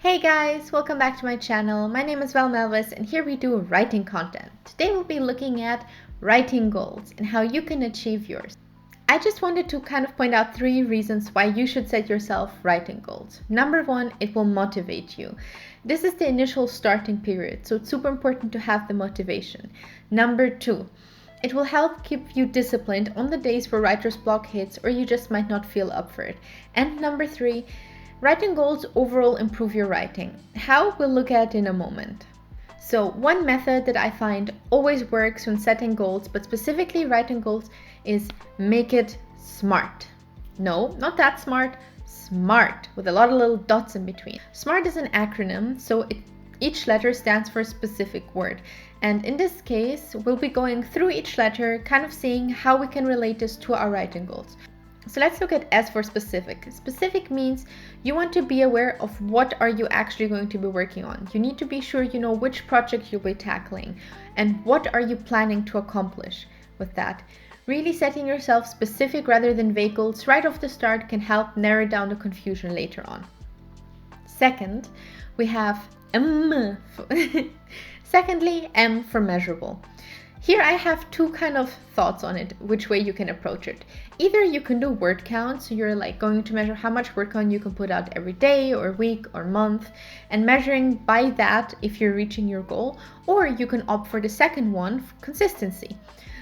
Hey guys, welcome back to my channel. My name is Val Melvis and here we do writing content. Today we'll be looking at writing goals and how you can achieve yours. I just wanted to kind of point out 3 reasons why you should set yourself writing goals. Number 1, it will motivate you. This is the initial starting period, so it's super important to have the motivation. Number 2, it will help keep you disciplined on the days where writer's block hits or you just might not feel up for it. And number 3, writing goals overall improve your writing. How? We'll look at in a moment. So one method that I find always works when setting goals, but specifically writing goals, is make it smart. No, not that smart, smart, with a lot of little dots in between. SMART is an acronym, so each letter stands for a specific word. And in this case, we'll be going through each letter, kind of seeing how we can relate this to our writing goals. So let's look at S for specific. Specific means you want to be aware of what are you actually going to be working on. You need to be sure you know which project you'll be tackling and what are you planning to accomplish with that. Really setting yourself specific rather than vague goals right off the start can help narrow down the confusion later on. Second, we have M. Secondly, M for measurable. Here I have 2 kind of thoughts on it, which way you can approach it. Either you can do word count, so you're like going to measure how much word count you can put out every day or week or month, and measuring by that if you're reaching your goal, or you can opt for the second one, consistency.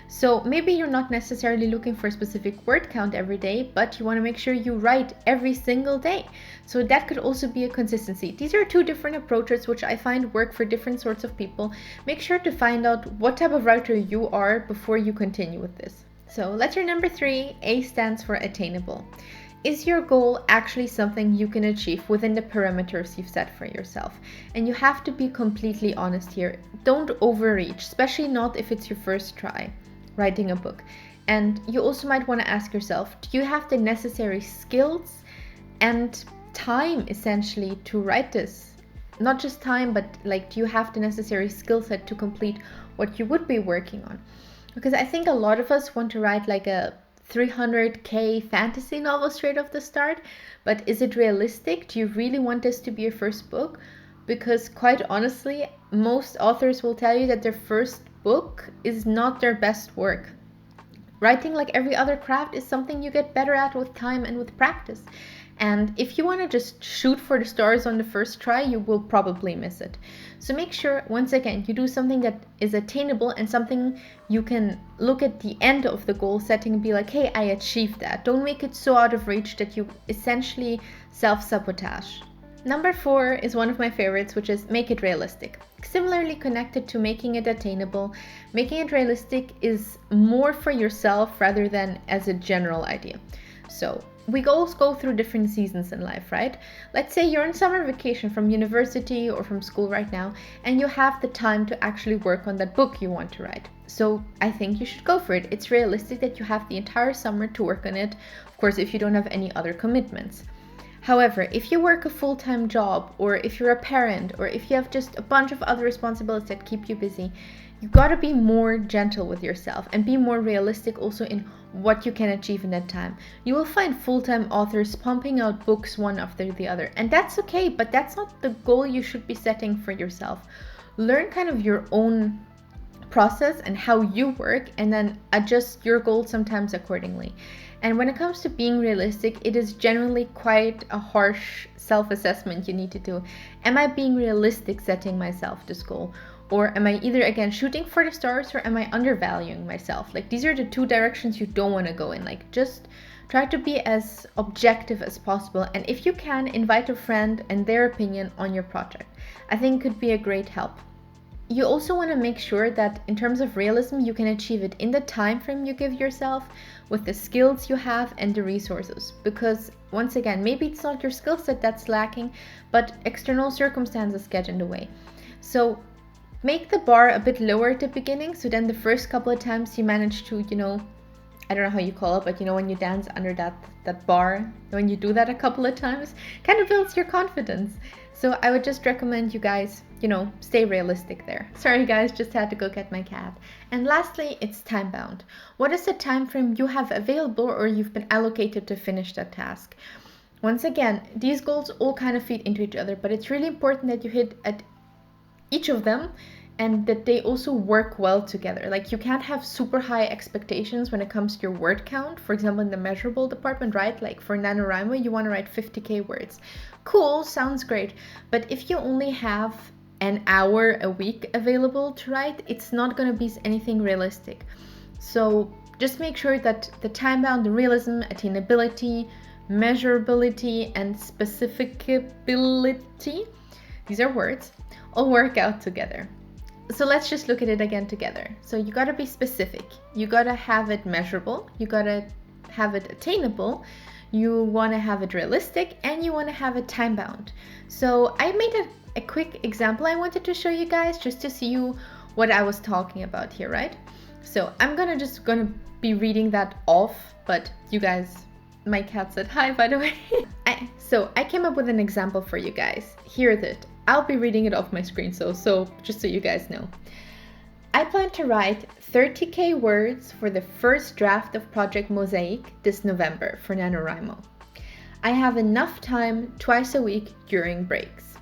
So maybe you're not necessarily looking for a specific word count every day, but you want to make sure you write every single day. So that could also be a consistency. These are 2 different approaches which I find work for different sorts of people. Make sure to find out what type of writer you are before you continue with this. So letter number 3, A stands for attainable. Is your goal actually something you can achieve within the parameters you've set for yourself? And you have to be completely honest here. Don't overreach, especially not if it's your first try writing a book. And you also might want to ask yourself, do you have the necessary skills and time essentially to write this? Not just time, but like, do you have the necessary skill set to complete what you would be working on? Because I think a lot of us want to write like a 300k fantasy novel straight off the start, but is it realistic? Do you really want this to be your first book? Because quite honestly, most authors will tell you that their first book is not their best work. Writing, like every other craft, is something you get better at with time and with practice. And if you want to just shoot for the stars on the first try, you will probably miss it. So make sure, once again, you do something that is attainable and something you can look at the end of the goal setting and be like, hey, I achieved that. Don't make it so out of reach that you essentially self-sabotage. Number 4 is one of my favorites, which is make it realistic. Similarly connected to making it attainable, making it realistic is more for yourself rather than as a general idea. So we all go through different seasons in life, right? Let's say you're on summer vacation from university or from school right now, and you have the time to actually work on that book you want to write. So I think you should go for it. It's realistic that you have the entire summer to work on it, of course, if you don't have any other commitments. However, if you work a full-time job, or if you're a parent, or if you have just a bunch of other responsibilities that keep you busy, you gotta be more gentle with yourself and be more realistic also in what you can achieve in that time. You will find full-time authors pumping out books one after the other, and that's okay, but that's not the goal you should be setting for yourself. Learn kind of your own process and how you work, and then adjust your goals sometimes accordingly. And when it comes to being realistic, it is generally quite a harsh self-assessment you need to do. Am I being realistic setting myself this goal? Or am I either, again, shooting for the stars, or am I undervaluing myself? Like, these are the 2 directions you don't want to go in. Like, just try to be as objective as possible. And if you can, invite a friend and their opinion on your project. I think it could be a great help. You also want to make sure that in terms of realism, you can achieve it in the time frame you give yourself, with the skills you have and the resources. Because once again, maybe it's not your skill set that's lacking, but external circumstances get in the way. So make the bar a bit lower at the beginning, so then the first couple of times you manage to, I don't know how you call it, but when you dance under that bar, when you do that a couple of times, kind of builds your confidence. So I would just recommend you guys, stay realistic there. Sorry guys, just had to go get my cat. And lastly, it's time bound. What is the time frame you have available or you've been allocated to finish that task? Once again, these goals all kind of feed into each other, but it's really important that you hit at each of them and that they also work well together. Like, you can't have super high expectations when it comes to your word count. For example, in the measurable department, right? Like for NaNoWriMo, you want to write 50k words. Cool, sounds great. But if you only have an hour a week available to write, it's not going to be anything realistic. So just make sure that the time bound, the realism, attainability, measurability, and specificability, these are words, all work out together. So let's just look at it again together. So you gotta be specific, you gotta have it measurable, you gotta have it attainable, you wanna have it realistic, and you wanna have it time bound. So I made a quick example I wanted to show you guys just to see you what I was talking about here, right? So I'm just gonna be reading that off, but you guys, my cat said hi, by the way. So I came up with an example for you guys. Here it is. I'll be reading it off my screen, so just so you guys know. I plan to write 30k words for the first draft of Project Mosaic this November for NaNoWriMo. I have enough time twice a week during breaks.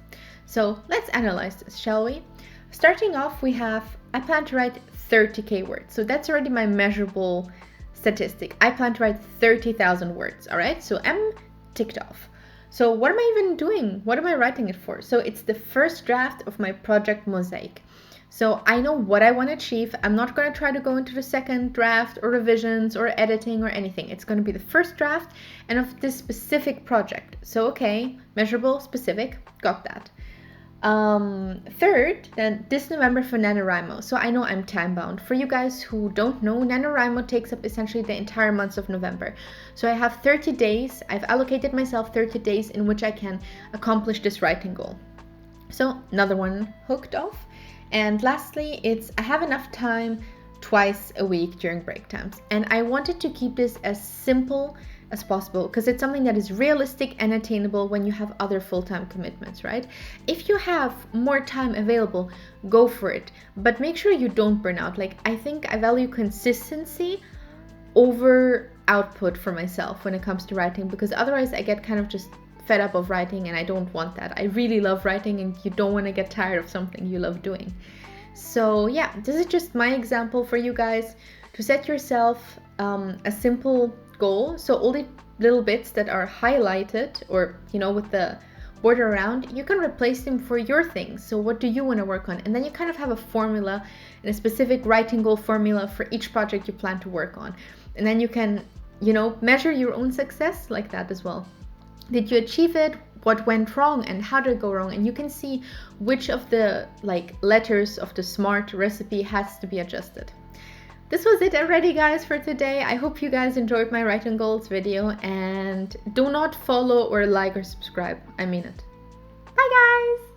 So let's analyze this, shall we? Starting off, I plan to write 30k words. So that's already my measurable statistic. I plan to write 30,000 words, all right? So I'm ticked off. So what am I even doing? What am I writing it for? So it's the first draft of my Project Mosaic. So I know what I want to achieve. I'm not going to try to go into the second draft or revisions or editing or anything. It's going to be the first draft and of this specific project. So okay, measurable, specific, got that. Third, then this November for NaNoWriMo. So I know I'm time bound. For you guys who don't know, NaNoWriMo takes up essentially the entire month of November. So I have 30 days. I've allocated myself 30 days in which I can accomplish this writing goal. So another one hooked off. And lastly, I have enough time twice a week during break times. And I wanted to keep this as simple as possible because it's something that is realistic and attainable when you have other full-time commitments, right? If you have more time available, go for it, but make sure you don't burn out. Like, I think I value consistency over output for myself when it comes to writing, because otherwise I get kind of just fed up of writing, and I don't want that. I really love writing, and you don't want to get tired of something you love doing. So yeah, this is just my example for you guys to set yourself a simple goal. So all the little bits that are highlighted or, with the border around, you can replace them for your things. So what do you want to work on? And then you kind of have a formula and a specific writing goal formula for each project you plan to work on. And then you can, measure your own success like that as well. Did you achieve it? What went wrong and how did it go wrong? And you can see which of the letters of the SMART recipe has to be adjusted. This was it already, guys, for today. I hope you guys enjoyed my writing goals video, and do not follow or like or subscribe. I mean it. Bye, guys!